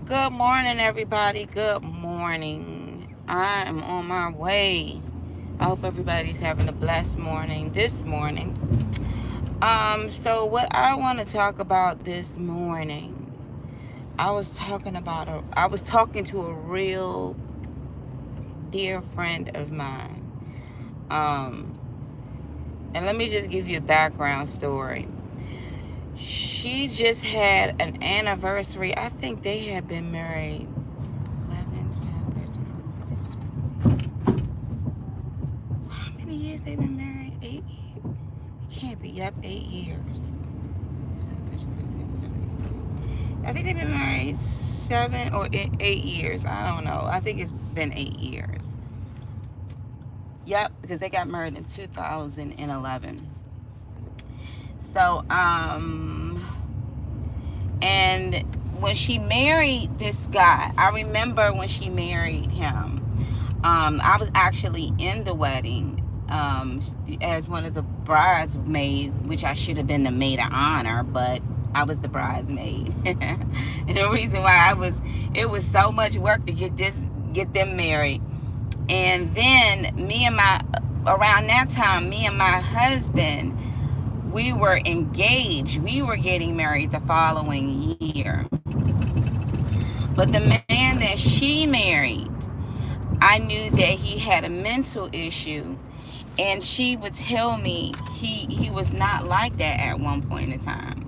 Good morning, everybody. Good morning. I am on my way. I hope everybody's having a blessed morning this morning. So what I want to talk about this morning, I was talking to a real dear friend of mine. Um, and let me just give you a background story. She just had an anniversary. I think they had been married 11, 12, 13, 14, 15. How many years they been married? 8 years? It can't be. Yep, 8 years. I think they've been married 7 or 8 years. I don't know. I think it's been 8 years. Yep, because they got married in 2011. So, and when she married this guy, I remember when she married him. I was actually in the wedding as one of the bridesmaids, which I should have been the maid of honor, but I was the bridesmaid. And the reason why it was so much work to get them married. And then around that time, me and my husband, we were engaged. We were getting married the following year. But the man that she married, I knew that he had a mental issue, and she would tell me he was not like that at one point in time.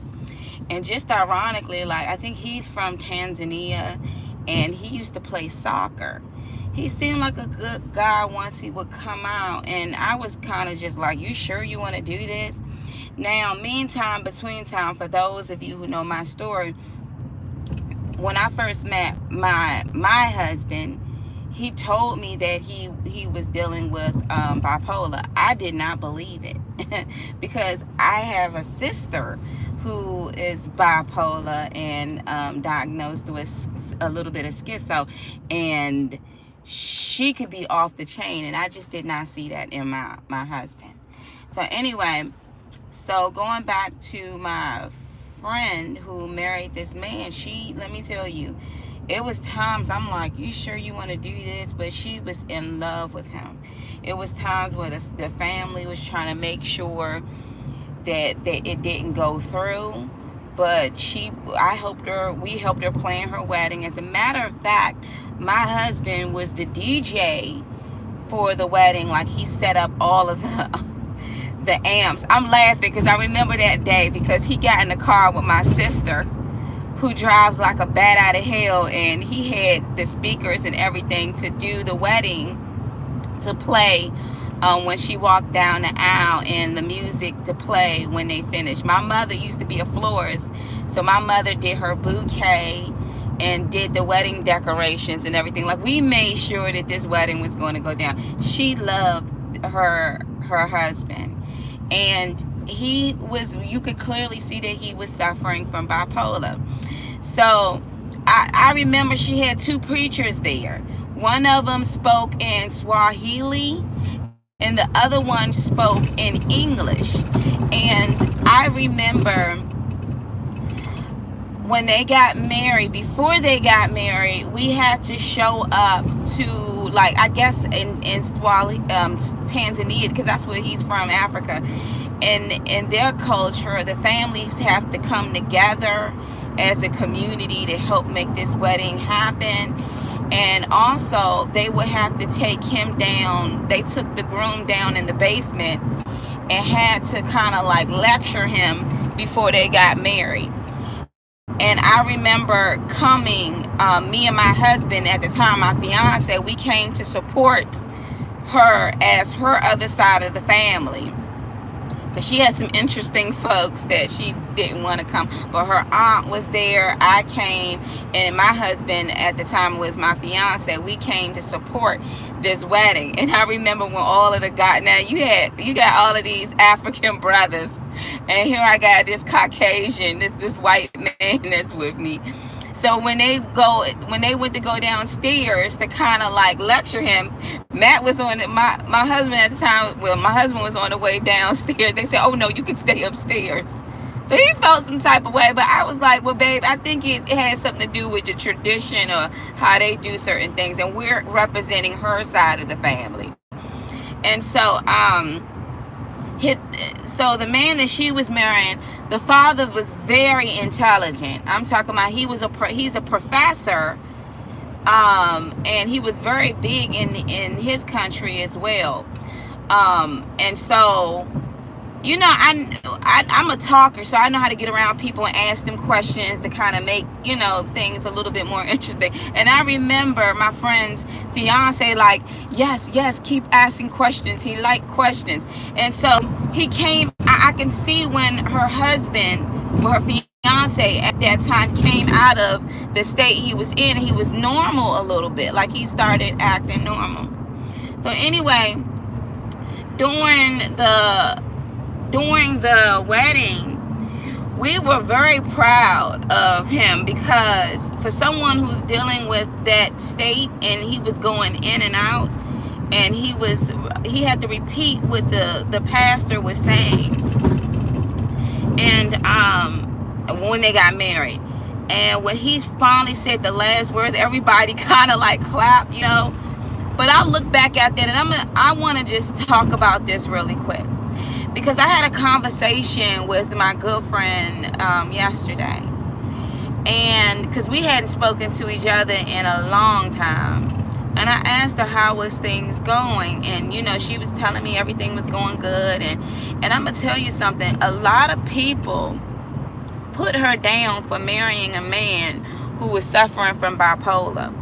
And just ironically, like, I think he's from Tanzania, and he used to play soccer. He seemed like a good guy once he would come out, and I was kind of just like, you sure you want to do this? Now, between time, for those of you who know my story, when I first met my husband, he told me that he was dealing with bipolar. I did not believe it because I have a sister who is bipolar and diagnosed with a little bit of schizo, and she could be off the chain, and I just did not see that in my husband. So anyway, so going back to my friend who married this man, let me tell you, it was times I'm like, you sure you want to do this? But she was in love with him. It was times where the family was trying to make sure that it didn't go through. But we helped her plan her wedding. As a matter of fact, my husband was the DJ for the wedding. Like, he set up all of the amps. I'm laughing because I remember that day because he got in the car with my sister, who drives like a bat out of hell, and he had the speakers and everything to do the wedding, to play when she walked down the aisle, and the music to play when they finished. My mother used to be a florist, so my mother did her bouquet and did the wedding decorations and everything. Like, we made sure that this wedding was going to go down. She loved her husband, and you could clearly see that he was suffering from bipolar. So I remember she had two preachers there. One of them spoke in Swahili, and the other one spoke in English. And I remember when they got married, before they got married, we had to show up to, like, I guess in Swahili, Tanzania, because that's where he's from, Africa. And in their culture, the families have to come together as a community to help make this wedding happen. And also, they would have to take him down. They took the groom down in the basement and had to kind of like lecture him before they got married. And I remember coming, me and my husband at the time, my fiance, we came to support her as her other side of the family. Because she had some interesting folks that she didn't want to come. But her aunt was there. I came. And my husband at the time was my fiance. We came to support this wedding. And I remember when all of the guys, now you got all of these African brothers. And here I got this Caucasian, this white man that's with me. So when they went to go downstairs to kind of like lecture him, Matt was on it. My husband at the time, well, my husband was on the way downstairs. They said, "Oh no, you can stay upstairs." So he felt some type of way, but I was like, well, babe, I think it has something to do with the tradition or how they do certain things, and we're representing her side of the family. And so, so the man that she was marrying, the father was very intelligent. I'm talking about he's a professor, and he was very big in his country as well. And so, you know, I'm a talker, so I know how to get around people and ask them questions to kind of make, you know, things a little bit more interesting. And I remember my friend's fiance like, yes, keep asking questions. He liked questions. And so he came, I can see when her husband, her fiance at that time, came out of the state he was in, he was normal a little bit, like he started acting normal. So anyway, during the wedding, we were very proud of him, because for someone who's dealing with that state, and he was going in and out, and he had to repeat what the pastor was saying, and when they got married, and when he finally said the last words, everybody kind of like clapped, you know. But I look back at that, and I want to just talk about this really quick, because I had a conversation with my good friend yesterday, and because we hadn't spoken to each other in a long time, and I asked her how was things going, and you know, she was telling me everything was going good, and I'm gonna tell you something, a lot of people put her down for marrying a man who was suffering from bipolar.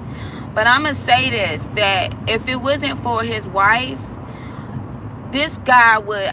But I'm gonna say this, that if it wasn't for his wife, this guy would,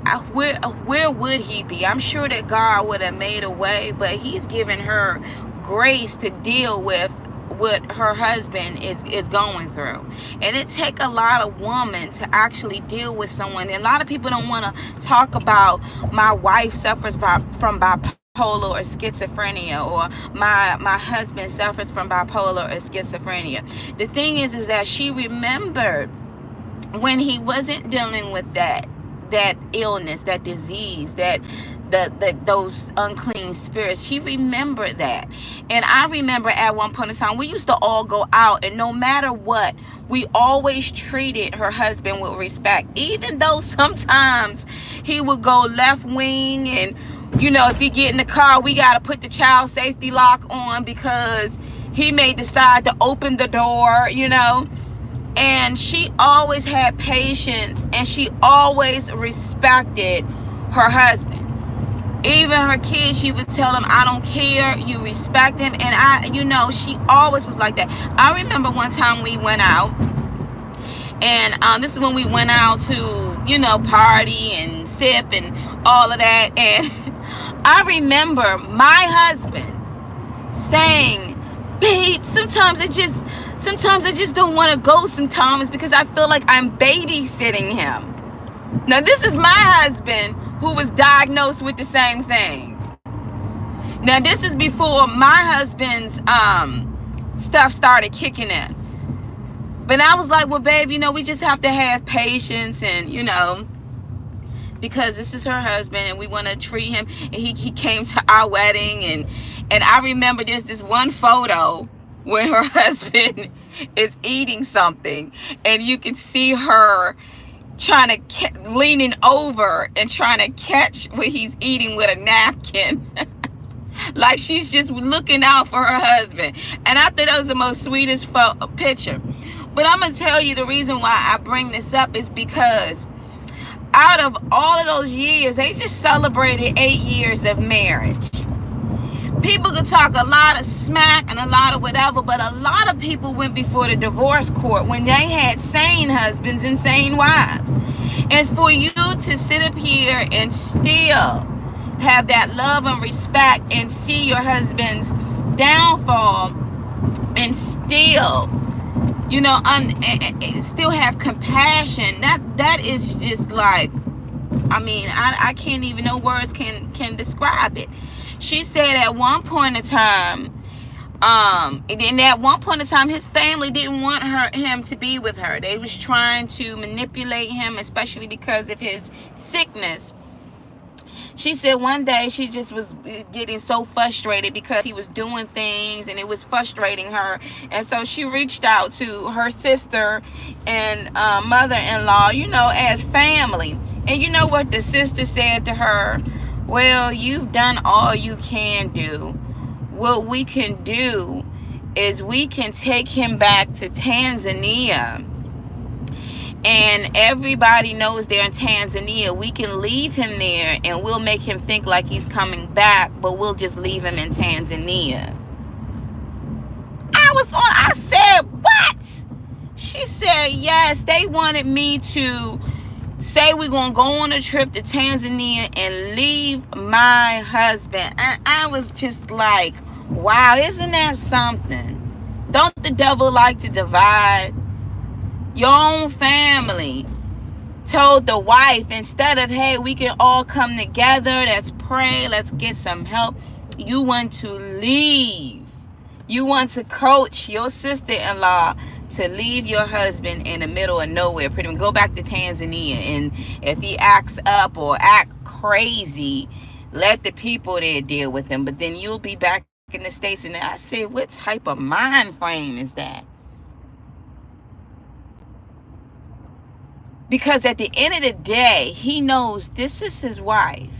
where would he be? I'm sure that God would have made a way, but he's given her grace to deal with what her husband is going through. And it take a lot of women to actually deal with someone. And a lot of people don't want to talk about, my wife suffers from bipolar or schizophrenia, or my husband suffers from bipolar or schizophrenia. The thing is that she remembered when he wasn't dealing with that illness, that disease, that those unclean spirits. She remembered that. And I remember at one point in time, we used to all go out, and no matter what, we always treated her husband with respect, even though sometimes he would go left wing, and you know, if he get in the car, we got to put the child safety lock on because he may decide to open the door, you know. And she always had patience, and she always respected her husband. Even her kids, she would tell them, I don't care, you respect him. And you know, she always was like that. I remember one time we went out, and this is when we went out to, you know, party and sip and all of that. And I remember my husband saying, babe, sometimes I just don't want to go sometimes, because I feel like I'm babysitting him. Now, this is my husband who was diagnosed with the same thing. Now, this is before my husband's stuff started kicking in. But I was like, well, babe, you know, we just have to have patience, and, you know, because this is her husband, and we want to treat him. And he came to our wedding, and I remember there's this one photo when her husband is eating something, and you can see her trying to leaning over and trying to catch what he's eating with a napkin. Like she's just looking out for her husband. And I thought that was the most sweetest picture. But I'm going to tell you the reason why I bring this up is because out of all of those years, they just celebrated 8 years of marriage. People could talk a lot of smack and a lot of whatever, but a lot of people went before the divorce court when they had sane husbands and sane wives. And for you to sit up here and still have that love and respect and see your husband's downfall and still, you know, still have compassion, that is just like, I mean, I can't even, no words can describe it. She said at one point in time, and at one point in time, his family didn't want him to be with her. They was trying to manipulate him, especially because of his sickness. She said one day she just was getting so frustrated because he was doing things and it was frustrating her. And so she reached out to her sister and mother-in-law, as family. And you know what the sister said to her? Well, you've done all you can do. What we can do is we can take him back to Tanzania. And everybody knows they're in Tanzania. We can leave him there and we'll make him think like he's coming back, but we'll just leave him in Tanzania. I said, what? She said, yes, they wanted me to say we're going to go on a trip to Tanzania and leave my husband. And I was just like, wow, isn't that something? Don't the devil like to divide? Your own family told the wife, instead of, hey, we can all come together, let's pray, let's get some help, you want to leave. You want to coach your sister-in-law to leave your husband in the middle of nowhere, pretty much go back to Tanzania. And if he acts up or act crazy, let the people there deal with him. But then you'll be back in the States. And I said, what type of mind frame is that? Because at the end of the day, he knows this is his wife.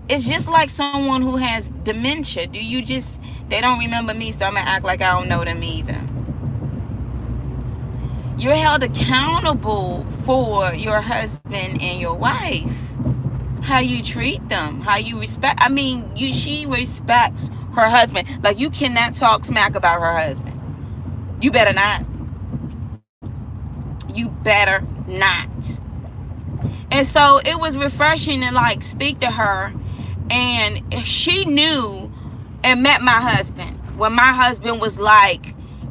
It's just like someone who has dementia. They don't remember me, so I'm going to act like I don't know them either. You're held accountable for your husband and your wife. How you treat them, how you respect. She respects her husband. Like, you cannot talk smack about her husband. You better not. You better not. And so it was refreshing to speak to her. And she knew and met my husband when my husband was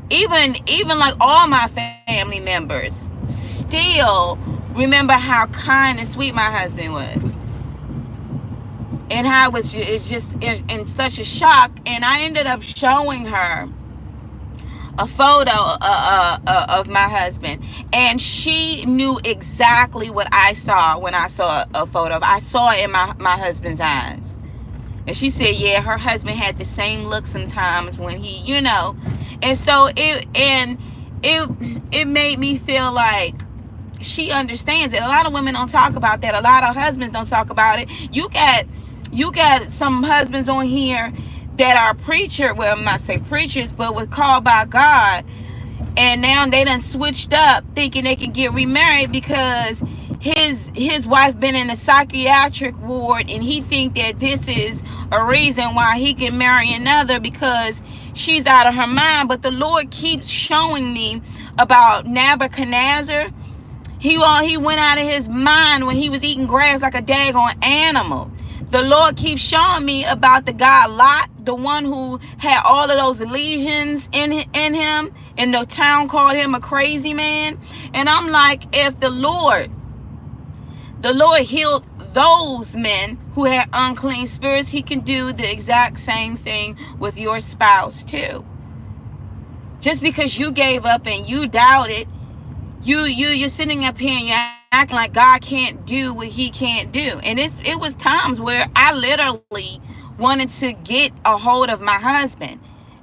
even like all my family members still remember how kind and sweet my husband was, and how it's just in such a shock. And I ended up showing her a photo of my husband, and she knew exactly what I saw when I saw a photo. I saw it in my husband's eyes. And she said, yeah, her husband had the same look sometimes when he, And so it made me feel like she understands it. A lot of women don't talk about that. A lot of husbands don't talk about it. You got some husbands on here that are I'm not say preachers, but were called by God. And now they done switched up thinking they can get remarried because his wife been in a psychiatric ward, and he think that this is a reason why he can marry another because she's out of her mind. But the Lord keeps showing me about Nebuchadnezzar. He went out of his mind when he was eating grass like a daggone animal. The Lord keeps showing me about the guy Lot, the one who had all of those lesions in him, and the town called him a crazy man. And I'm like, if the Lord healed those men who had unclean spirits, he can do the exact same thing with your spouse too. Just because you gave up and you doubted, you're sitting up here and you're acting like God can't do what he can't do. And it was times where I literally wanted to get a hold of my husband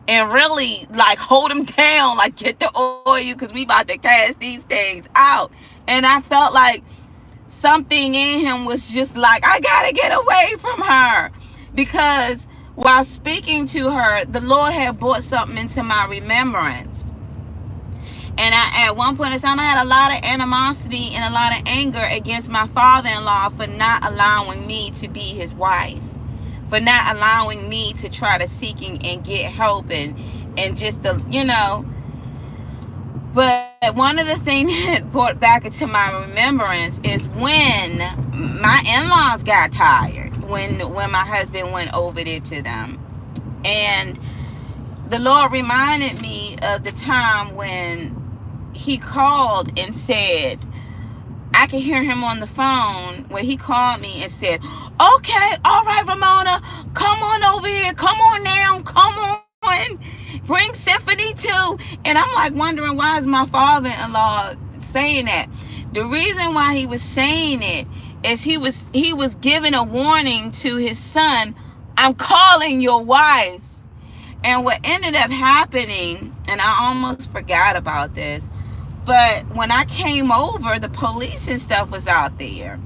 and really hold him down, get the oil, because we about to cast these things out. And I felt like something in him was just I gotta get away from her, because while speaking to her, the Lord had brought something into my remembrance. And at one point in time, I had a lot of animosity and a lot of anger against my father-in-law for not allowing me to be his wife, for not allowing me to try to seek and get help and just But one of the things that brought back into my remembrance is when my in-laws got tired, when my husband went over there to them. And the Lord reminded me of the time when he called and said, I could hear him on the phone when he called me and said, okay, all right, Ramona, come on over here. Come on now. Come on. Bring Symphony too. And I'm wondering, why is my father-in-law saying that? The reason why he was saying it is he was giving a warning to his son, I'm calling your wife. And what ended up happening, and I almost forgot about this, but when I came over, the police and stuff was out there.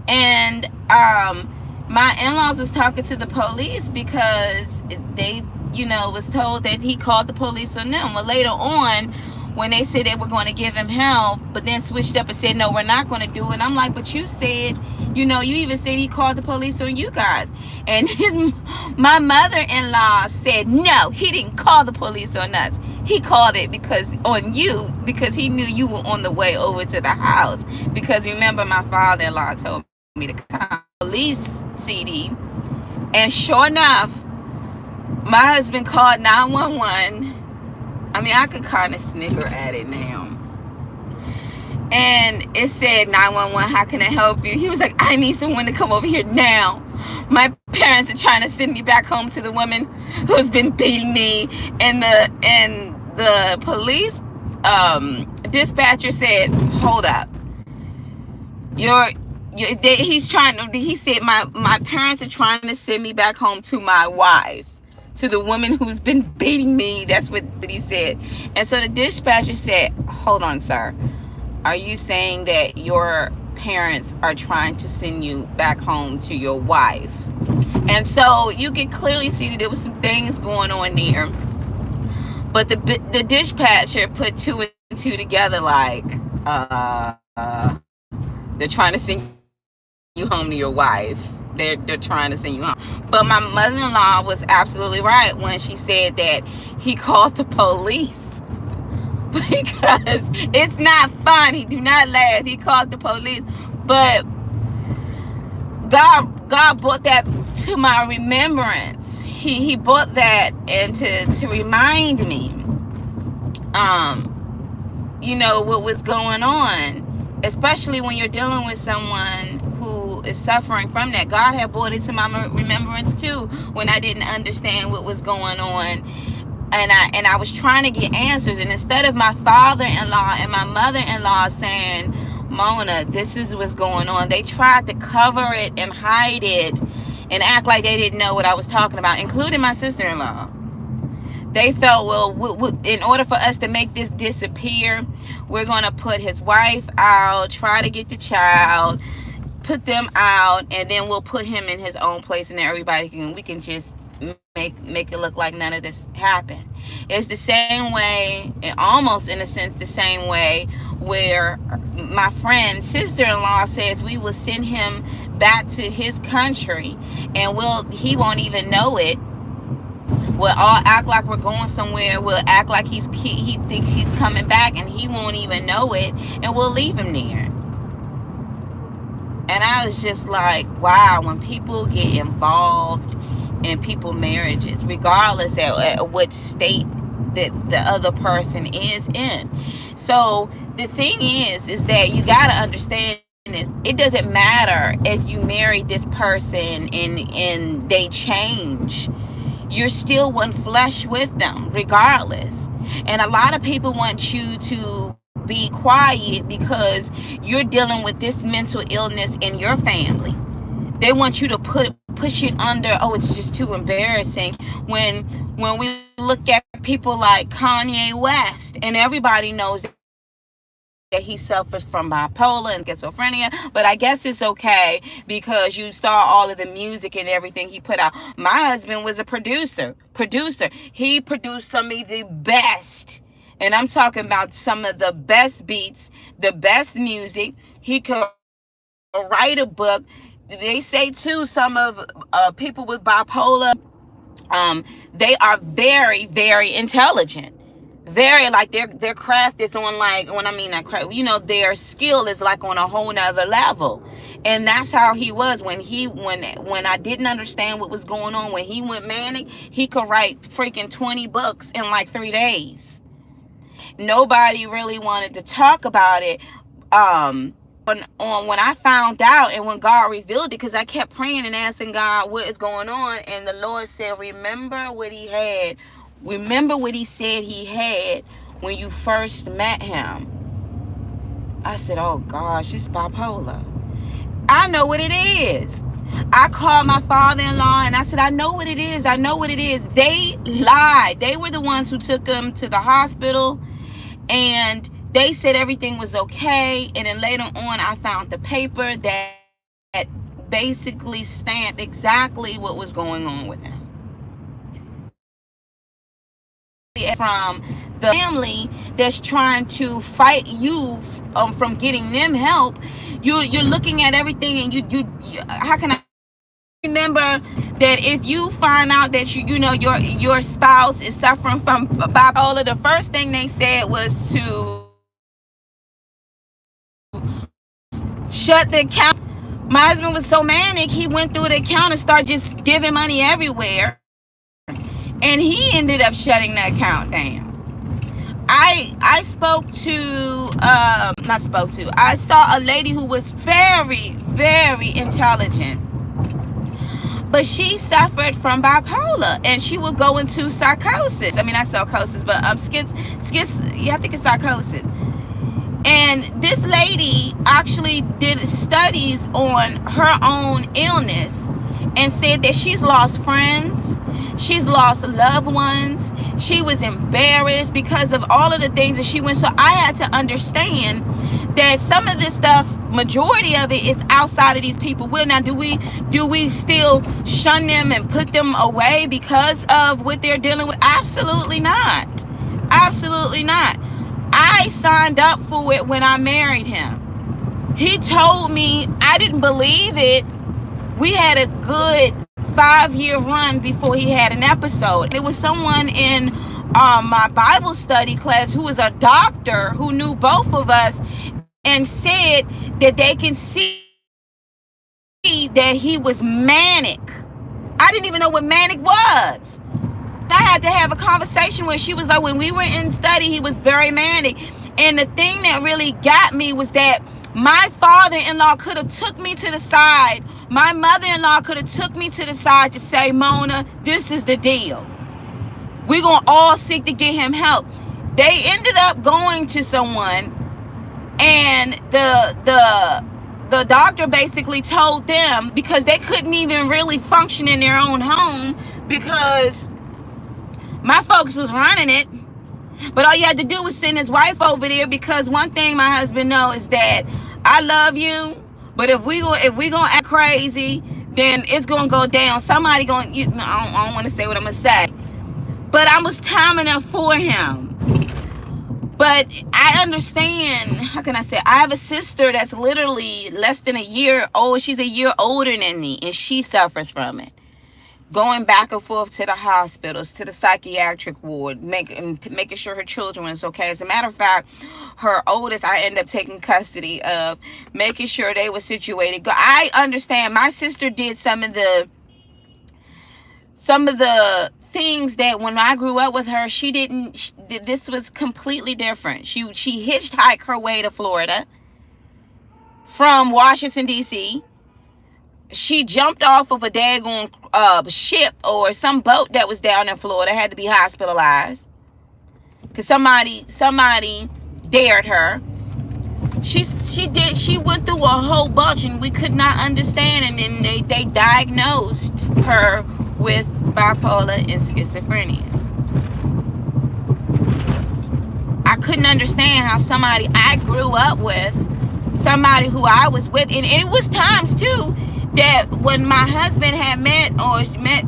And my in-laws was talking to the police because they, was told that he called the police on them. Well, later on, when they said they were going to give him help, but then switched up and said, no, we're not going to do it. I'm like, but you said, you even said he called the police on you guys. And my mother-in-law said, no, he didn't call the police on us. He called it on you because he knew you were on the way over to the house. Because remember, my father-in-law told me to call police CD. And sure enough, my husband called 911. I mean, I could kind of snicker at it now. And it said, 911, how can I help you? He was like, I need someone to come over here now. My parents are trying to send me back home to the woman who's been beating me. And the police dispatcher said, hold up. He said, my parents are trying to send me back home to my wife, to the woman who's been beating me. That's what he said. And so the dispatcher said, hold on, sir. Are you saying that your parents are trying to send you back home to your wife? And so you can clearly see that there was some things going on there. But the dispatcher put two and two together, like, they're trying to send you home to your wife. They're trying to send you home. But my mother-in-law was absolutely right when she said that he called the police. Because it's not funny. Do not laugh. He called the police. But God brought that to my remembrance. He brought that and to remind me what was going on, especially when you're dealing with someone who is suffering from that. God had brought it to my remembrance too when I didn't understand what was going on, and I was trying to get answers. And instead of my father-in-law and my mother-in-law saying, Mona, this is what's going on, they tried to cover it and hide it and act like they didn't know what I was talking about, including my sister-in-law. They felt, well, in order for us to make this disappear, we're going to put his wife out, try to get the child, put them out, and then we'll put him in his own place, and we can just make it look like none of this happened. It's the same way, almost in a sense the same way, where my friend's sister-in-law says we will send him back to his country, and he won't even know it. We'll all act like we're going somewhere. We'll act like he thinks he's coming back, and he won't even know it, and we'll leave him there. And I was just like, wow, when people get involved in people's marriages, regardless at what state that the other person is in. So the thing is that you got to understand this. It doesn't matter if you married this person and they change. You're still one flesh with them, regardless. And a lot of people want you to be quiet because you're dealing with this mental illness in your family. They want you to push it under, oh, it's just too embarrassing. When we look at people like Kanye West, and everybody knows that he suffers from bipolar and schizophrenia, but I guess it's okay because you saw all of the music and everything he put out. My husband was a producer. He produced some of the best, and I'm talking about some of the best beats, the best music. He could write a book. They say too, some of people with bipolar, they are very, very intelligent. Very, like, their craft is on, like, when I mean that craft, their skill is like on a whole nother level. And that's how he was when I didn't understand what was going on. When he went manic, he could write freaking 20 books in like 3 days. Nobody really wanted to talk about it. When I found out and when God revealed it, because I kept praying and asking God what is going on, and the Lord said, remember what he said he had when you first met him. I said, oh gosh, it's bipolar. I know what it is. I called my father-in-law and I said, I know what it is. I know what it is. They lied. They were the ones who took him to the hospital, and they said everything was okay. And then later on, I found the paper that basically stamped exactly what was going on with him. From the family that's trying to fight you from getting them help, you're looking at everything, and you how can I remember that if you find out that you know your spouse is suffering from bipolar, the first thing they said was to shut the account. My husband was so manic, he went through the account and started just giving money everywhere, and he ended up shutting the account down. I saw a lady who was very, very intelligent, but she suffered from bipolar, and she would go into psychosis. I mean, not psychosis, but I think it's psychosis. And this lady actually did studies on her own illness and said that she's lost friends, she's lost loved ones, she was embarrassed because of all of the things that she went. So I had to understand that some of this stuff, majority of it, is outside of these people. Well, now do we still shun them and put them away because of what they're dealing with? Absolutely not. Absolutely not. I signed up for it when I married him. He told me, I didn't believe it. We had a good 5-year run before he had an episode. There was someone in my Bible study class who was a doctor who knew both of us and said that they can see that he was manic. I didn't even know what manic was. I had to have a conversation where she was like, when we were in study, he was very manic. And the thing that really got me was that my father-in-law could have took me to the side. My mother-in-law could have took me to the side to say, Mona, this is the deal. We're going to all seek to get him help. They ended up going to someone, and the doctor basically told them, because they couldn't even really function in their own home because my folks was running it. But all you had to do was send his wife over there, because one thing my husband knows is that I love you, but if we gonna act crazy, then it's gonna go down. Somebody gonna, I don't want to say what I'm gonna say, but I was timing up for him. But I understand, how can I say, I have a sister that's literally less than a year old. She's a year older than me, and she suffers from it. Going back and forth to the hospitals, to the psychiatric ward, making sure her children is okay. As a matter of fact, her oldest, I ended up taking custody of, making sure they were situated. I understand. My sister did some of the things that when I grew up with her, she didn't. This was completely different. She hitchhiked her way to Florida from Washington, D.C. She jumped off of a daggone ship or some boat that was down in Florida, had to be hospitalized because somebody dared her. She went through a whole bunch, and we could not understand, and then they diagnosed her with bipolar and schizophrenia. I couldn't understand how somebody I grew up with, somebody who I was with, and it was times too that when my husband had met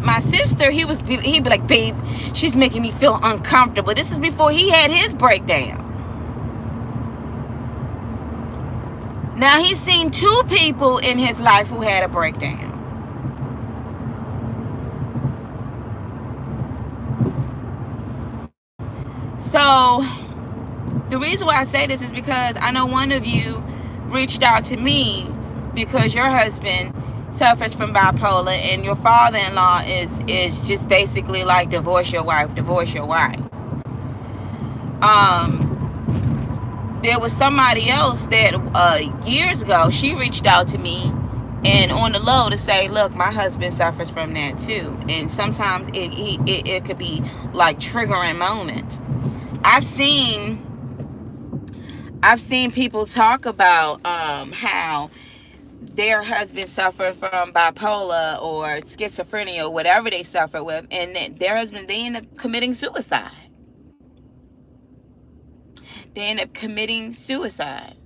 my sister, he'd be like, babe, she's making me feel uncomfortable. This is before he had his breakdown. Now he's seen 2 people in his life who had a breakdown. So the reason why I say this is because I know one of you reached out to me because your husband suffers from bipolar, and your father-in-law is just basically like, divorce your wife. There was somebody else that years ago, she reached out to me and on the low to say, look, my husband suffers from that too, and sometimes it could be like triggering moments. I've seen people talk about how their husband suffered from bipolar or schizophrenia or whatever they suffer with, and their husband, they end up committing suicide. They end up committing suicide.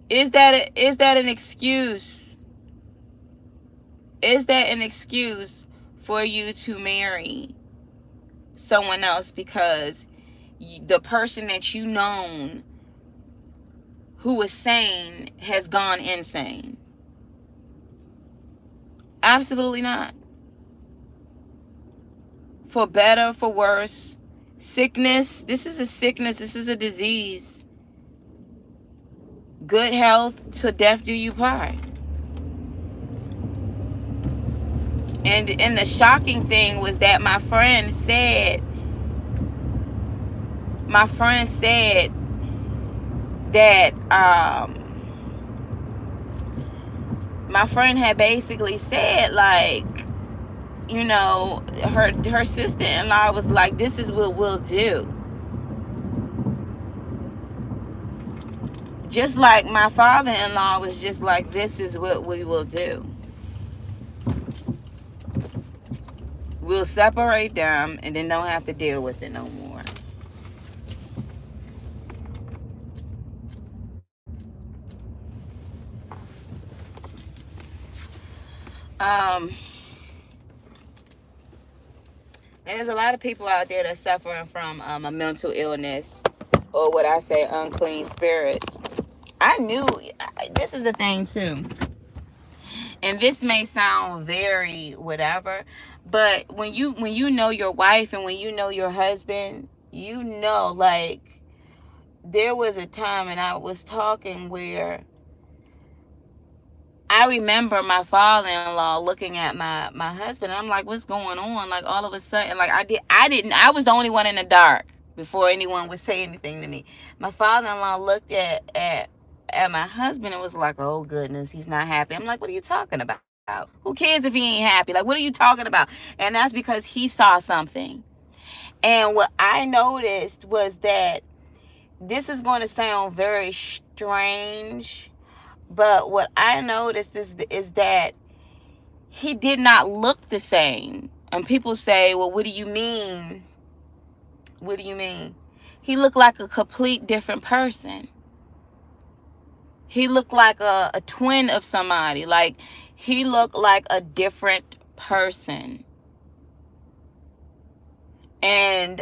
Is that an excuse? Is that an excuse for you to marry someone else because the person that you known who was sane has gone insane? Absolutely not. For better, for worse, sickness, this is a sickness, this is a disease. Good health till death do you part. And the shocking thing was that my friend said that my friend had basically said, like, you know, her sister-in-law was like, this is what we'll do. Just like my father-in-law was just like, this is what we will do. We'll separate them and then don't have to deal with it no more. There's a lot of people out there that's suffering from a mental illness, or what I say, unclean spirits. I knew, this is the thing too, and this may sound very whatever, but when you know your wife and when you know your husband, you know, like, there was a time, and I was talking, where I remember my father-in-law looking at my husband, and I'm like, what's going on? Like, all of a sudden, like, I was the only one in the dark before anyone would say anything to me. My father-in-law looked at my husband and was like, oh goodness, he's not happy. I'm like, what are you talking about? Who cares if he ain't happy? Like, what are you talking about? And that's because he saw something. And what I noticed was that, this is going to sound very strange, but what I noticed is that he did not look the same. And people say, well, what do you mean? What do you mean? He looked like a complete different person. He looked like a twin of somebody. Like, he looked like a different person. And,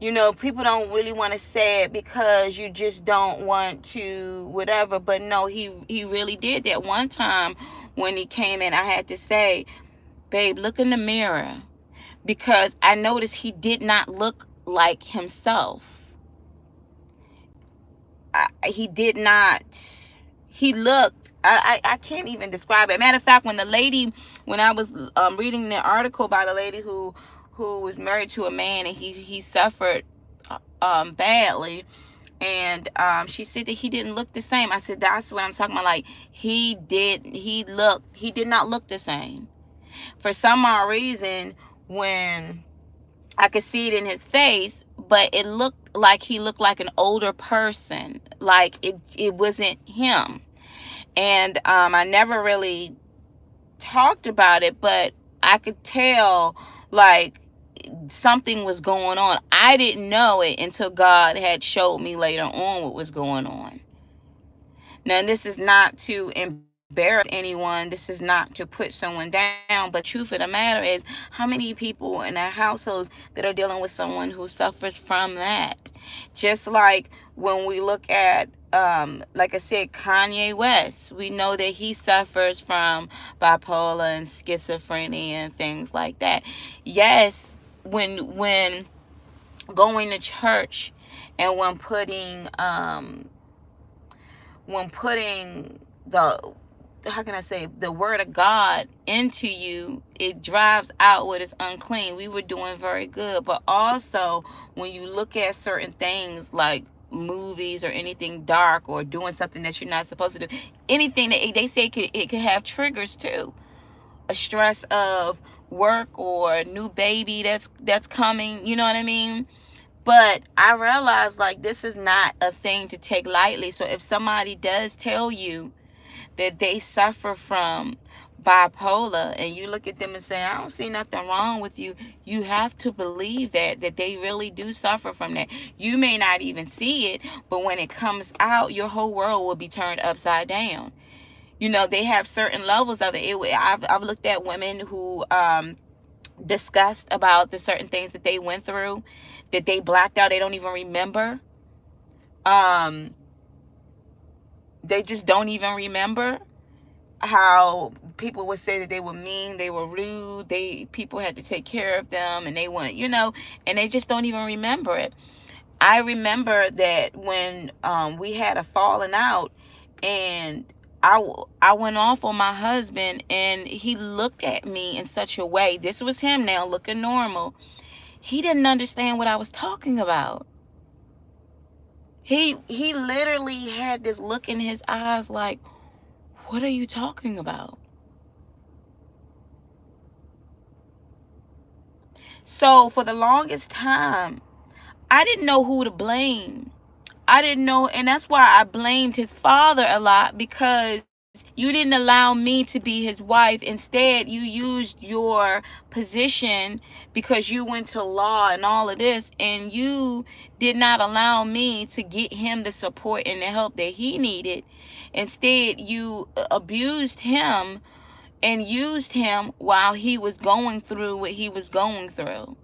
you know, people don't really want to say it because you just don't want to whatever. But no, he really did that. One time when he came in, I had to say, babe, look in the mirror. Because I noticed he did not look like himself. He did not. He looked, I can't even describe it. Matter of fact, when I was reading the article by the lady who was married to a man, and he suffered badly, and she said that he didn't look the same. I said, that's what I'm talking about. Like, he did not look the same. For some odd reason, when I could see it in his face, but it looked like he looked like an older person. Like, it wasn't him. And I never really talked about it, but I could tell, like, something was going on. I didn't know it until God had showed me later on what was going on. Now, this is not to embarrass anyone. This is not to put someone down. But truth of the matter is, how many people in our households that are dealing with someone who suffers from that? Just like when we look at, like I said, Kanye West, we know that he suffers from bipolar and schizophrenia and things like that. Yes, when going to church and when putting the, how can I say, the word of God into you, it drives out what is unclean. We were doing very good. But also, when you look at certain things like movies or anything dark or doing something that you're not supposed to do, anything that they say it could have triggers too. A stress of work or a new baby that's coming, you know what I mean? But I realized, like, this is not a thing to take lightly. So if somebody does tell you that they suffer from bipolar, and you look at them and say, I don't see nothing wrong with you, you have to believe that they really do suffer from that. You may not even see it, but when it comes out, your whole world will be turned upside down. You know, they have certain levels of it. I've looked at women who discussed about the certain things that they went through, that they blacked out, they don't even remember. um they just don't even remember how people would say that they were mean, they were rude, people had to take care of them, and they weren't, and they just don't even remember it. I remember that when we had a falling out, and I went off on my husband, and he looked at me in such a way. This was him now looking normal. He didn't understand what I was talking about. He literally had this look in his eyes like, what are you talking about? So for the longest time, I didn't know who to blame. I didn't know, and that's why I blamed his father a lot, because you didn't allow me to be his wife. Instead, you used your position, because you went to law and all of this, and you did not allow me to get him the support and the help that he needed. Instead, you abused him and used him while he was going through what he was going through.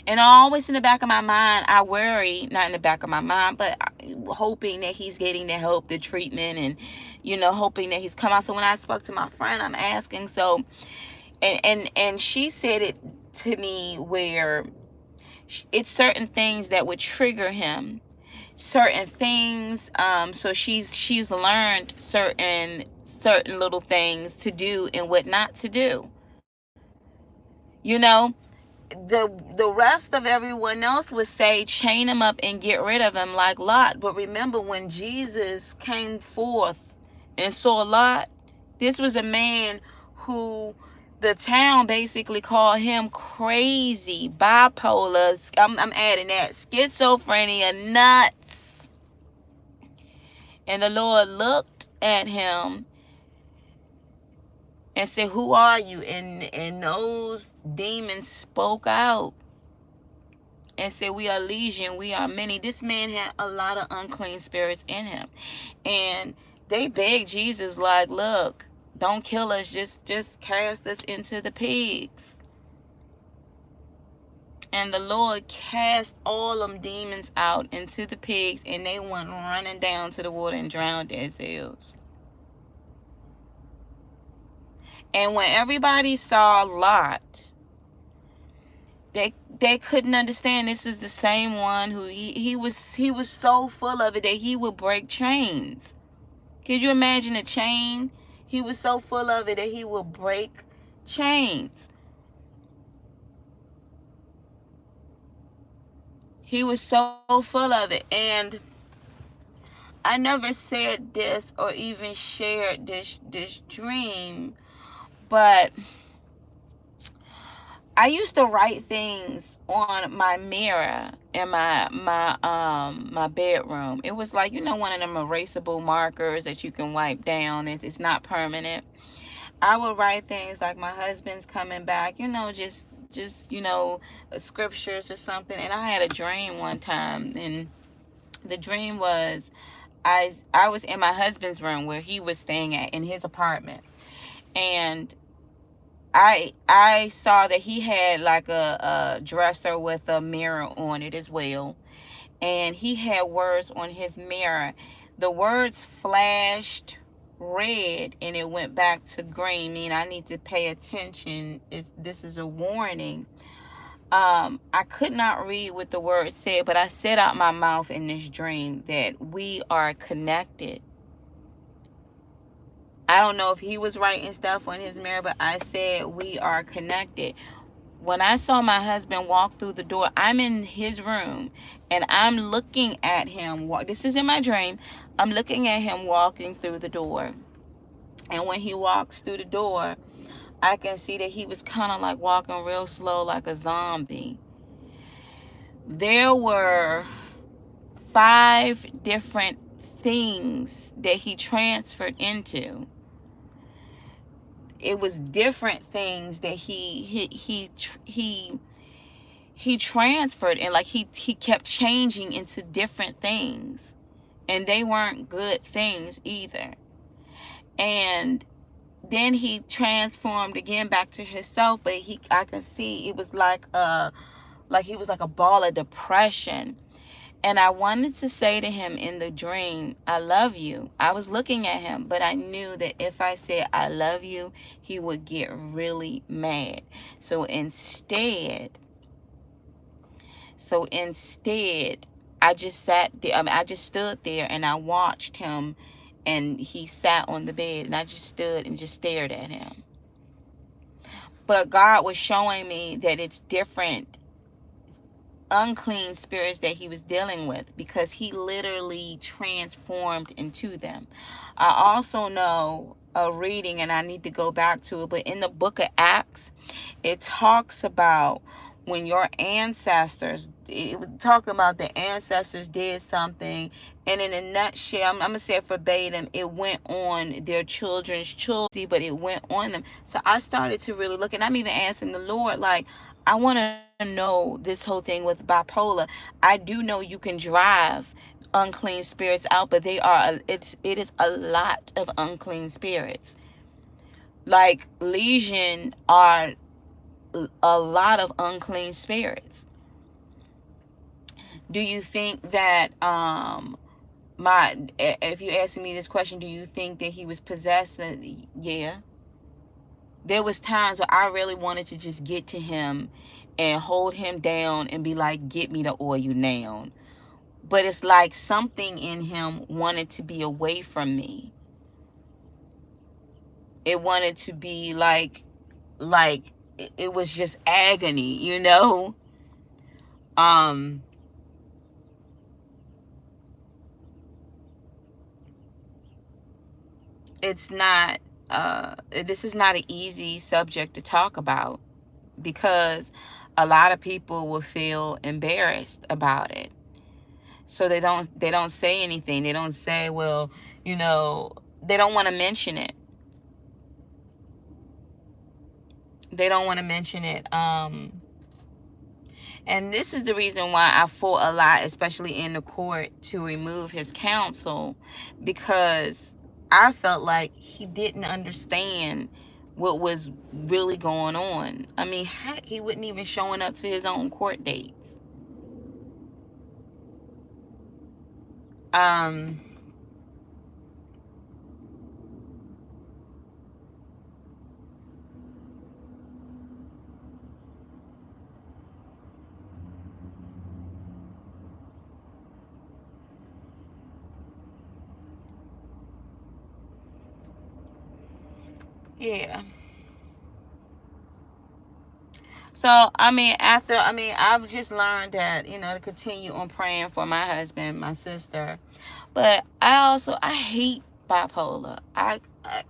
And always in the back of my mind, I worry, not in the back of my mind, but hoping that he's getting the help, the treatment, and, hoping that he's come out. So when I spoke to my friend, I'm asking, so, and she said it to me where it's certain things that would trigger him, certain things. So she's learned certain little things to do and what not to do. You know, the rest of everyone else would say chain him up and get rid of him like Lot. But remember, when Jesus came forth and saw Lot, this was a man who the town basically called him crazy, bipolar. I'm adding that, schizophrenia, nuts. And the Lord looked at him and said, who are you? And those demons spoke out and said, we are legion, we are many. This man had a lot of unclean spirits in him. And they begged Jesus, like, look, don't kill us, just cast us into the pigs. And the Lord cast all them demons out into the pigs, and they went running down to the water and drowned themselves. And when everybody saw Lot, they couldn't understand this is the same one who he was so full of it that he would break chains. Could you imagine a chain? He was so full of it that he would break chains. He was so full of it. And I never said this or even shared this dream, but I used to write things on my mirror in my bedroom. It was like, one of them erasable markers that you can wipe down. It's not permanent. I would write things like, my husband's coming back, just scriptures or something. And I had a dream one time, and the dream was I was in my husband's room where he was staying at in his apartment, and I saw that he had like a dresser with a mirror on it as well. And he had words on his mirror. The words flashed red and it went back to green, meaning I need to pay attention. This is a warning. I could not read what the word said, but I said out my mouth in this dream that we are connected. I don't know if he was writing stuff on his mirror, but I said we are connected. When I saw my husband walk through the door, I'm in his room and I'm looking at him. This is in my dream. I'm looking at him walking through the door. And when he walks through the door, I can see that he was kind of like walking real slow, like a zombie. there were 5 different things that he transferred into. It was different things that he transferred, and like he kept changing into different things, and they weren't good things either. And then he transformed again back to himself, but I could see it was like he was like a ball of depression. And I wanted to say to him in the dream, I love you. I was looking at him, but I knew that if I said I love you, he would get really mad. So instead, I just sat there. I mean, I just stood there and I watched him, and he sat on the bed, and I just stood and just stared at him. But God was showing me that it's different unclean spirits that he was dealing with, because he literally transformed into them. I also know a reading, and I need to go back to it, but in the book of Acts, it talks about when your ancestors, it was talking about the ancestors did something, and in a nutshell, I'm gonna say it verbatim, it went on their children's children, but it went on them. So I started to really look, and I'm even asking the Lord, like, I want to know this whole thing with bipolar. I do know you can drive unclean spirits out, but it is a lot of unclean spirits. Like legion are a lot of unclean spirits. Do you think that if you asking me this question, do you think that he was possessed? Yeah. There was times where I really wanted to just get to him and hold him down and be like, get me the oil now. But it's like something in him wanted to be away from me. It wanted to be like it was just agony, you know? It's not, this is not an easy subject to talk about, because a lot of people will feel embarrassed about it. So they don't say anything. They don't say, well, they don't want to mention it. They don't want to mention it. And this is the reason why I fought a lot, especially in the court, to remove his counsel, because I felt like he didn't understand what was really going on. I mean, heck, he wasn't even showing up to his own court dates. Yeah. So, I've just learned that, to continue on praying for my husband, my sister. But I hate bipolar.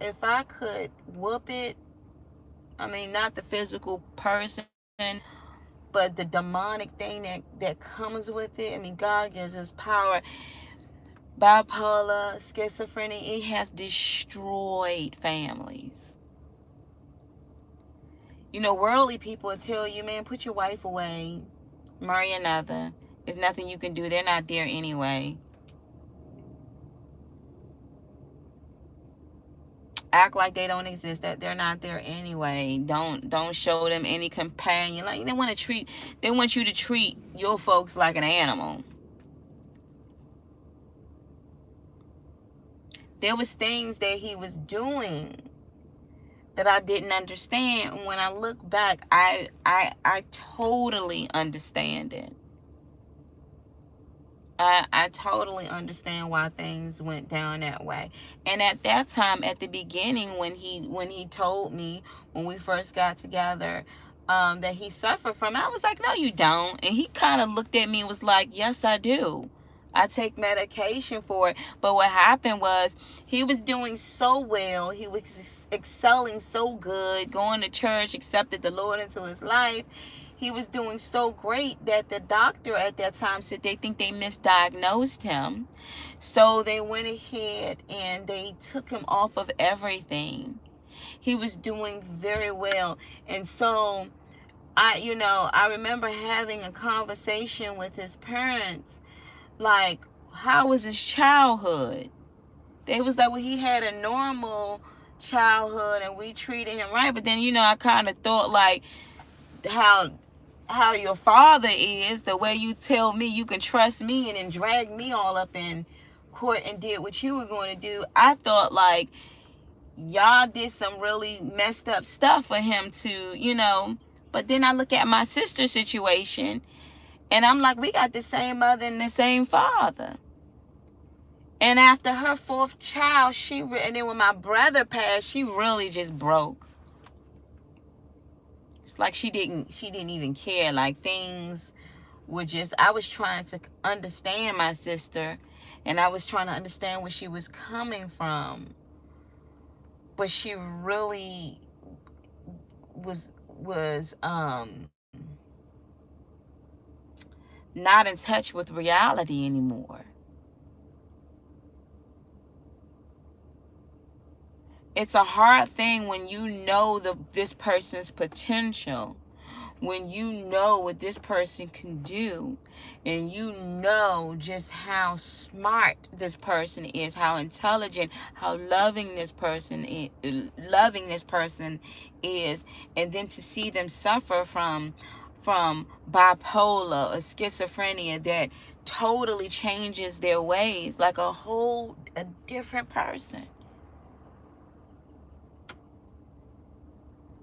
If I could whoop it, not the physical person, but the demonic thing that comes with it. God gives us power. Bipolar, schizophrenia, it has destroyed families. Worldly people will tell you, man, put your wife away, marry another. There's nothing you can do. They're not there anyway. Act like they don't exist, that they're not there anyway. Don't show them any companion. Like, they want you to treat your folks like an animal. There was things that he was doing that I didn't understand. And when I look back, I totally understand it. I totally understand why things went down that way. And at that time, at the beginning, when he told me, when we first got together, that he suffered from it, I was like, no, you don't. And he kind of looked at me and was like, yes, I do. I take medication for it. But what happened was, he was doing so well. He was excelling so good, going to church, accepted the Lord into his life. he was doing so great that the doctor at that time said they think they misdiagnosed him. So they went ahead and they took him off of everything. He was doing very well. And so I remember having a conversation with his parents, like, how was his childhood? They was like, well, he had a normal childhood and we treated him right. But then, I kind of thought, like, how your father is, the way you tell me you can trust me and then drag me all up in court and did what you were going to do. I thought, like, y'all did some really messed up stuff for him to. But then I look at my sister's situation and I'm like, we got the same mother and the same father. And after her fourth child, and then when my brother passed, she really just broke. It's like she didn't even care. Like, things were just, I was trying to understand my sister and I was trying to understand where she was coming from. But she really was not in touch with reality anymore. It's a hard thing when you know this person's potential, when you know what this person can do, and you know just how smart this person is, how intelligent, how loving this person is, and then to see them suffer from bipolar or schizophrenia that totally changes their ways, like a different person.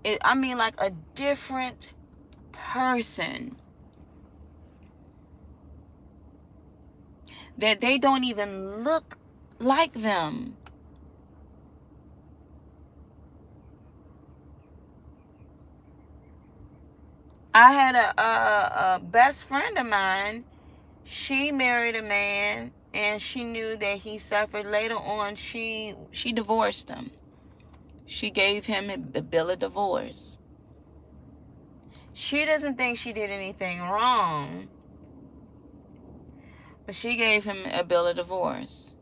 Like a different person. That they don't even look like them. I had a best friend of mine. She married a man and she knew that he suffered. Later on, she divorced him. She gave him a bill of divorce. She doesn't think she did anything wrong, but she gave him a bill of divorce.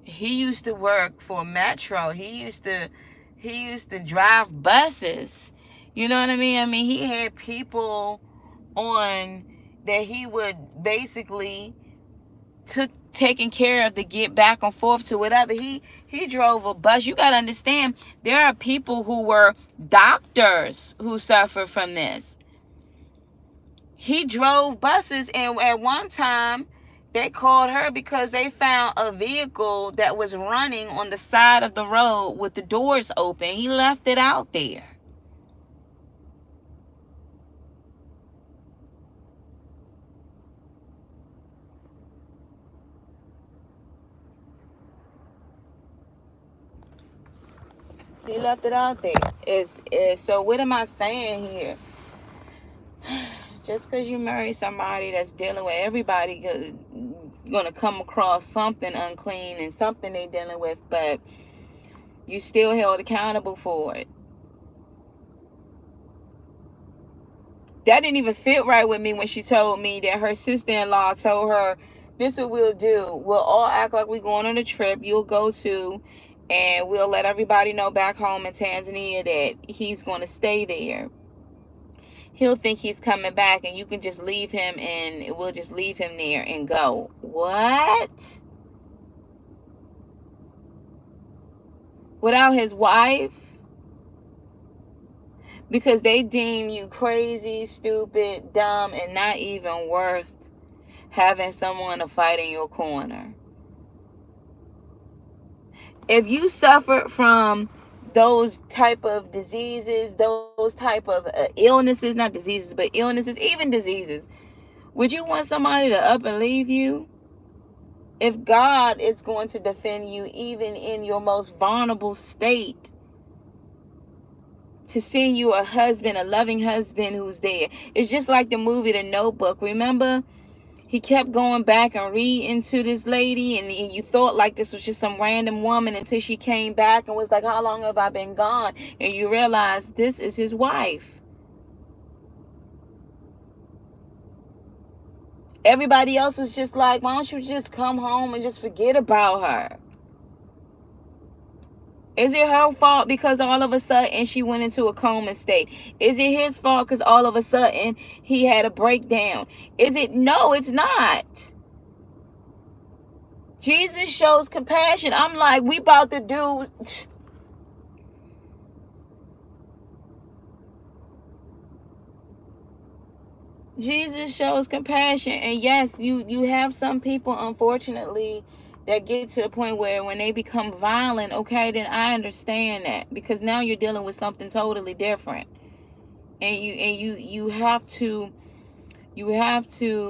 He used to work for Metro. He used to drive buses. You know what I mean? He had people on that he would basically taking care of to get back and forth to whatever. He drove a bus. You got to understand, there are people who were doctors who suffered from this. He drove buses, and at one time they called her because they found a vehicle that was running on the side of the road with the doors open. He left it out there. He left it out there. So what am I saying here? Just because you marry somebody that's dealing with, everybody gonna come across something unclean and something they dealing with, but you still held accountable for it. That didn't even fit right with me when she told me that her sister-in-law told her, this is what we'll do. We'll all act like we're going on a trip. You'll go to, and we'll let everybody know back home in Tanzania that he's going to stay there. He'll think he's coming back and you can just leave him and we'll just leave him there and go. What? Without his wife? Because they deem you crazy, stupid, dumb, and not even worth having someone to fight in your corner. If you suffer from those type of diseases, those type of illnesses, not diseases, but illnesses, even diseases, would you want somebody to up and leave you? If God is going to defend you even in your most vulnerable state, to send you a husband, a loving husband who's there. It's just like the movie The Notebook. Remember, He kept going back and reading to this lady, and you thought like this was just some random woman until she came back and was like, how long have I been gone? And you realize this is his wife. Everybody else was just like, why don't you just come home and just forget about her? Is it her fault because all of a sudden she went into a coma state? Is it his fault because all of a sudden he had a breakdown? Is it? No, it's not. Jesus shows compassion. I'm like, we about to do... Jesus shows compassion. And yes, you have some people, unfortunately, that get to the point where when they become violent, okay, then I understand that, because now you're dealing with something totally different. And you have to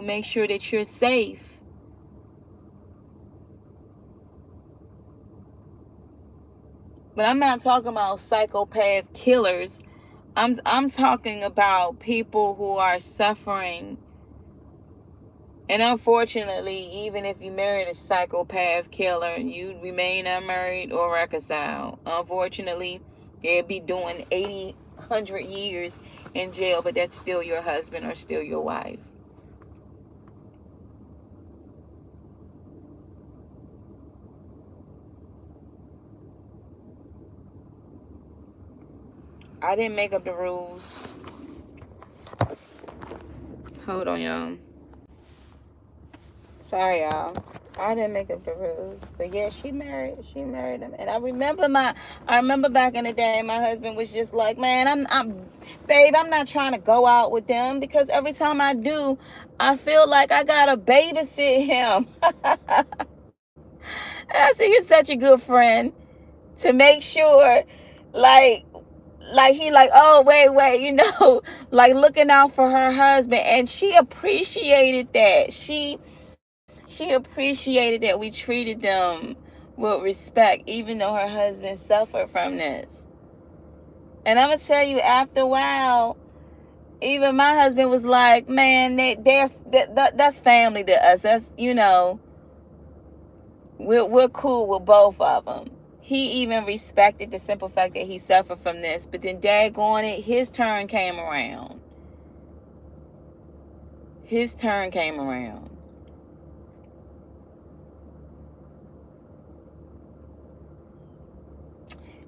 make sure that you're safe. But I'm not talking about psychopath killers. I'm talking about people who are suffering. And unfortunately, even if you married a psychopath killer, you remain unmarried or reconciled. Unfortunately, they'll be doing 80, 100 years in jail, but that's still your husband or still your wife. I didn't make up the rules. Hold on, y'all. Sorry, y'all. I didn't make up the rules. But yeah, she married him. And I remember back in the day, my husband was just like, man, babe, I'm not trying to go out with them, because every time I do, I feel like I gotta babysit him. I said, you're such a good friend to make sure, like he like, oh, wait, like looking out for her husband. And she appreciated that. She appreciated that we treated them with respect, even though her husband suffered from this. And I'm gonna tell you, after a while, even my husband was like, man, that's family to us. That's, we're cool with both of them. He even respected the simple fact that he suffered from this. But then, daggone it, his turn came around.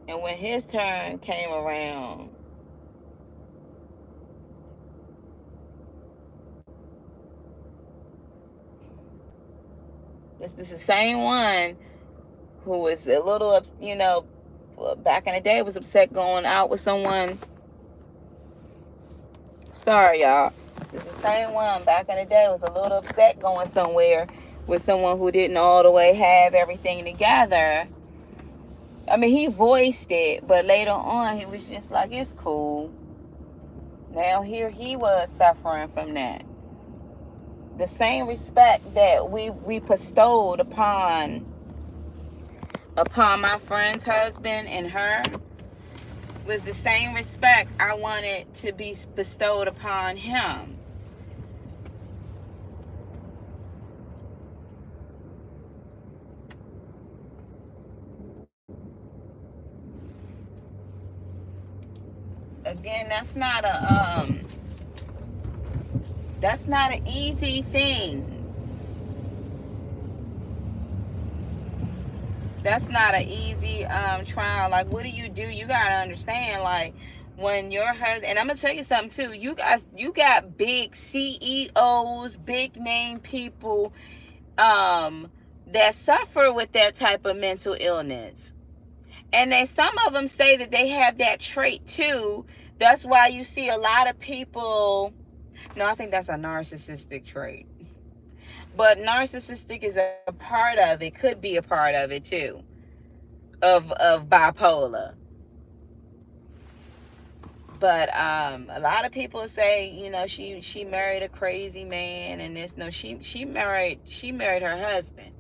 And when his turn came around, this is the same one who was a little, back in the day was upset going out with someone. Sorry, y'all. This is the same one back in the day was a little upset going somewhere with someone who didn't all the way have everything together. I mean, he voiced it, but later on, he was just like, it's cool. Now, here he was suffering from that. The same respect that we bestowed upon my friend's husband and her was the same respect I wanted to be bestowed upon him. Again, that's not an easy thing. That's not an easy trial. Like, what do? You gotta understand, like, when your husband, and I'm gonna tell you something too, you got big CEOs, big name people that suffer with that type of mental illness. And then some of them say that they have that trait too. That's why you see a lot of people. No, I think that's a narcissistic trait. But narcissistic is a part of it, could be a part of it too, of bipolar. But a lot of people say, she married a crazy man and this. No, she married her husband.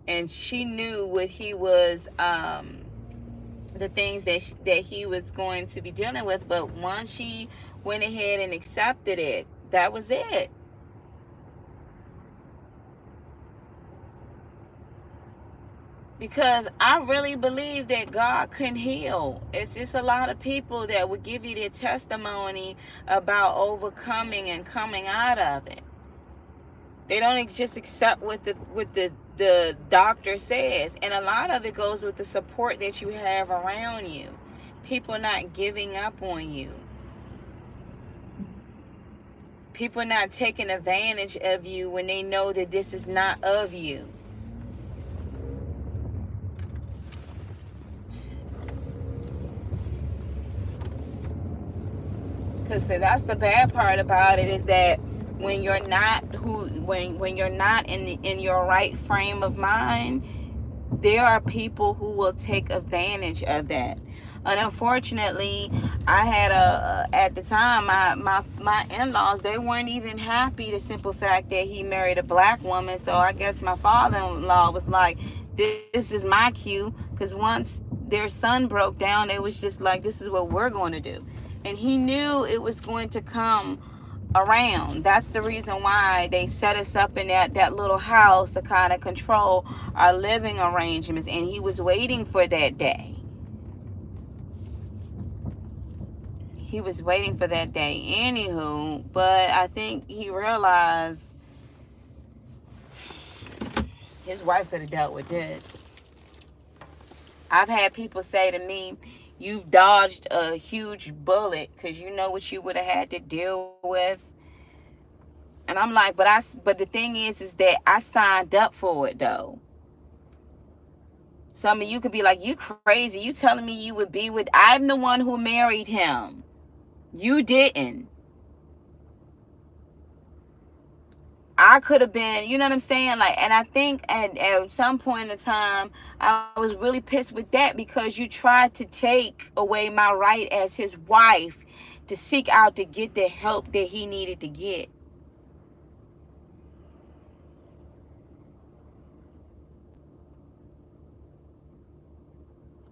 And she knew what he was, the things that he was going to be dealing with. But once she went ahead and accepted it, that was it. Because I really believe that God can heal. It's just a lot of people that would give you their testimony about overcoming and coming out of it. They don't just accept what the doctor says. And a lot of it goes with the support that you have around you. People not giving up on you. People not taking advantage of you when they know that this is not of you. Because that's the bad part about it, is that when you're not when you're not in your right frame of mind, there are people who will take advantage of that. And unfortunately, I had at the time, my in-laws, they weren't even happy, the simple fact that he married a black woman. So I guess my father-in-law was like, this is my cue. Because once their son broke down, it was just like, this is what we're going to do. And he knew it was going to come around. That's the reason why they set us up in that little house to kind of control our living arrangements. And he was waiting for that day. He was waiting for that day. Anywho, but I think he realized his wife could have dealt with this. I've had people say to me, you've dodged a huge bullet, because you know what you would have had to deal with. And I'm like, but the thing is that I signed up for it though. Some of you could be like, you crazy. You telling me you would be with, I'm the one who married him. You didn't. I could have been, you know what I'm saying? Like, and I think at some point in time, I was really pissed with that, because you tried to take away my right as his wife to seek out to get the help that he needed to get.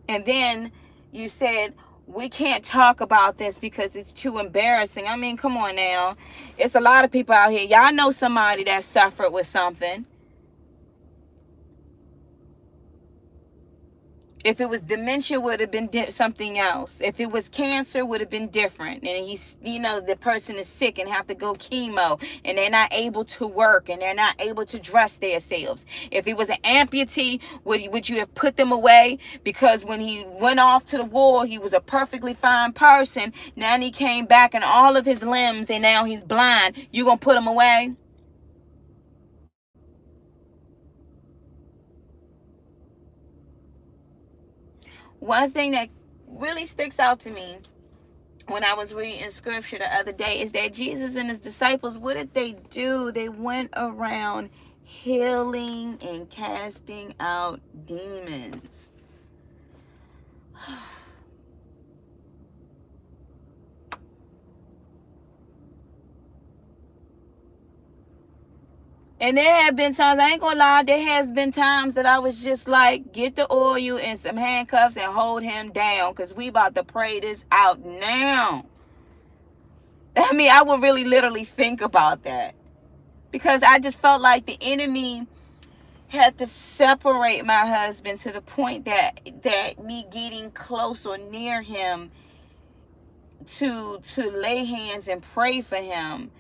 And then you said, we can't talk about this because it's too embarrassing. I mean, come on now. It's a lot of people out here. Y'all know somebody that suffered with something. If it was dementia, would have been something else. If it was cancer, would have been different. And he's, the person is sick and have to go chemo, and they're not able to work, and they're not able to dress themselves. If it was an amputee, would you have put them away? Because when he went off to the war, he was a perfectly fine person. Now he came back and all of his limbs, and now he's blind. You gonna put him away? One thing that really sticks out to me when I was reading scripture the other day is that Jesus and his disciples, what did they do? They went around healing and casting out demons. And there have been times, I ain't gonna lie, there has been times that I was just like, get the oil and some handcuffs and hold him down, because we about to pray this out now. I mean, I would really literally think about that, because I just felt like the enemy had to separate my husband to the point that me getting close or near him to lay hands and pray for him,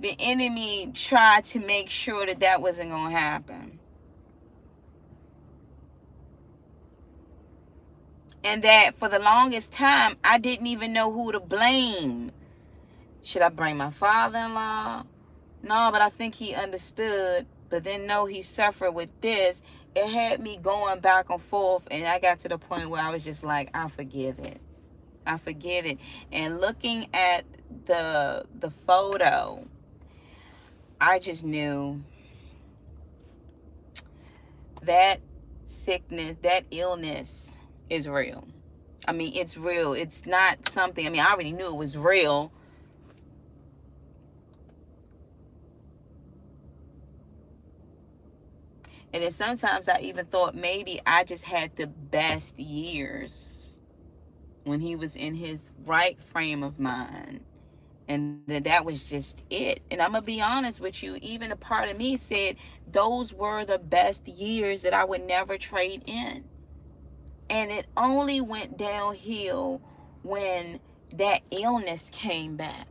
the enemy tried to make sure that wasn't going to happen. And that for the longest time, I didn't even know who to blame. Should I blame my father-in-law? No, but I think he understood. But then, no, he suffered with this. It had me going back and forth. And I got to the point where I was just like, I forgive it. I forgive it. And looking at the photo, I just knew that sickness, that illness is real. I mean, it's real. It's not something, I mean, I already knew it was real. And then sometimes I even thought maybe I just had the best years when he was in his right frame of mind. And that was just it. And I'm gonna be honest with you, even a part of me said those were the best years that I would never trade in. And it only went downhill when that illness came back.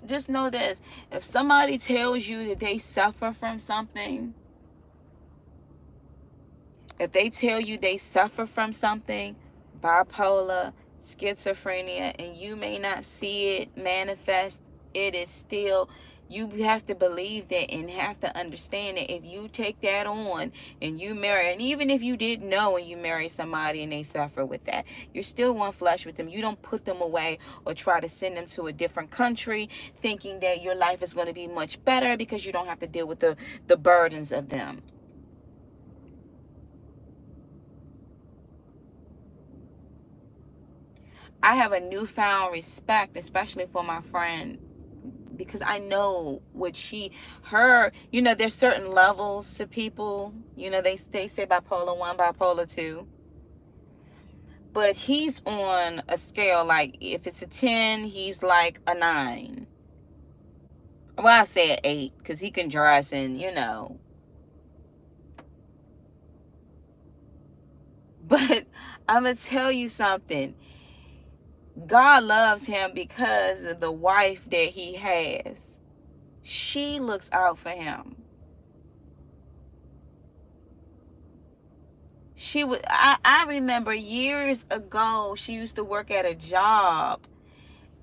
Just know this. If somebody tells you that they suffer from something, if they tell you they suffer from something, bipolar, schizophrenia, and you may not see it manifest, it is still, you have to believe that and have to understand that if you take that on and you marry, and even if you didn't know and you marry somebody and they suffer with that, you're still one flesh with them. You don't put them away or try to send them to a different country thinking that your life is going to be much better because you don't have to deal with the burdens of them. I have a newfound respect, especially for my friend, because I know what there's certain levels to people. They say bipolar 1, bipolar 2. But he's on a scale, like if it's a 10, he's like a 9. Well, I say an 8 because he can dress and. But I'm going to tell you something. God loves him because of the wife that he has. She looks out for him. I remember years ago, she used to work at a job,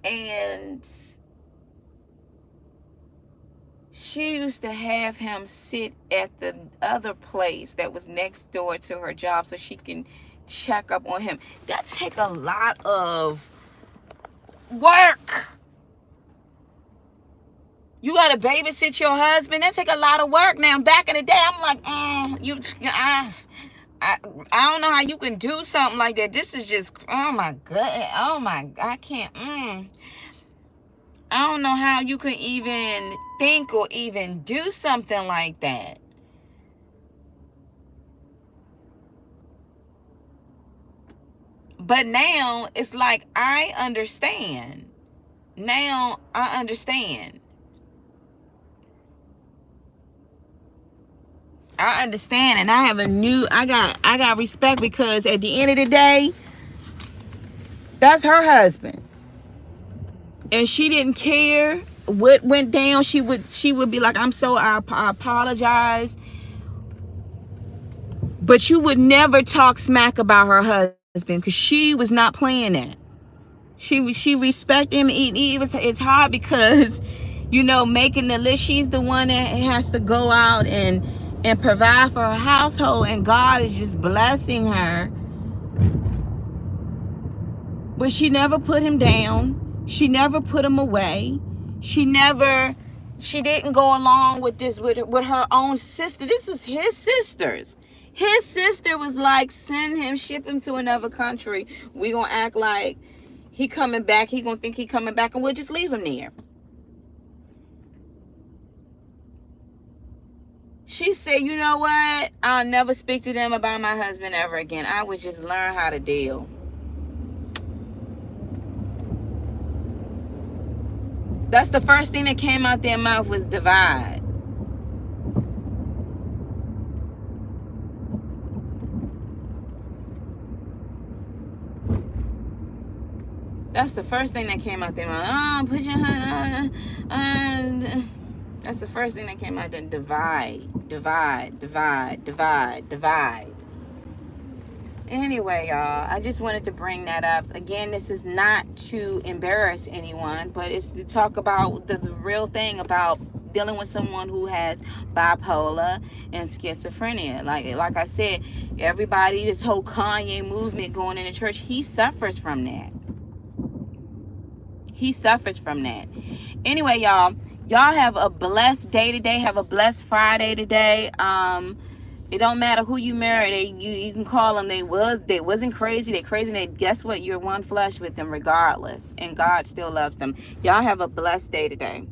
and she used to have him sit at the other place that was next door to her job so she can check up on him. That take a lot of work. You gotta babysit your husband. That take a lot of work. Now, back in the day, I'm like, I don't know how you can do something like that. This is just, oh my god, I can't. I don't know how you can even think or even do something like that. But now it's like I understand. Now I understand. I understand, and I got respect because at the end of the day, that's her husband. And she didn't care what went down. She would be like, I apologize. But you would never talk smack about her husband because she was not playing that. She respect him. It's hard because, making the list, she's the one that has to go out and provide for her household, and God is just blessing her. But she never put him down. She never put him away. She didn't go along with this with her own sister. This is his sisters. His sister was like, ship him to another country. We gonna act like he coming back. He gonna think he coming back, and we'll just leave him there. She said, you know what? I'll never speak to them about my husband ever again. I would just learn how to deal. That's the first thing that came out their mouth was divide. That's the first thing that came out their mouth. Put your hand on. That's the first thing that came out. Then divide. Anyway, y'all, I just wanted to bring that up. Again, this is not to embarrass anyone, but it's to talk about the real thing about dealing with someone who has bipolar and schizophrenia. Like I said, everybody, this whole Kanye movement going in the church, he suffers from that. He suffers from that. Anyway, y'all have a blessed day today. Have a blessed Friday today. It don't matter who you marry. You can call them. They wasn't crazy. They crazy. Guess what? You're one flesh with them regardless, and God still loves them. Y'all have a blessed day today.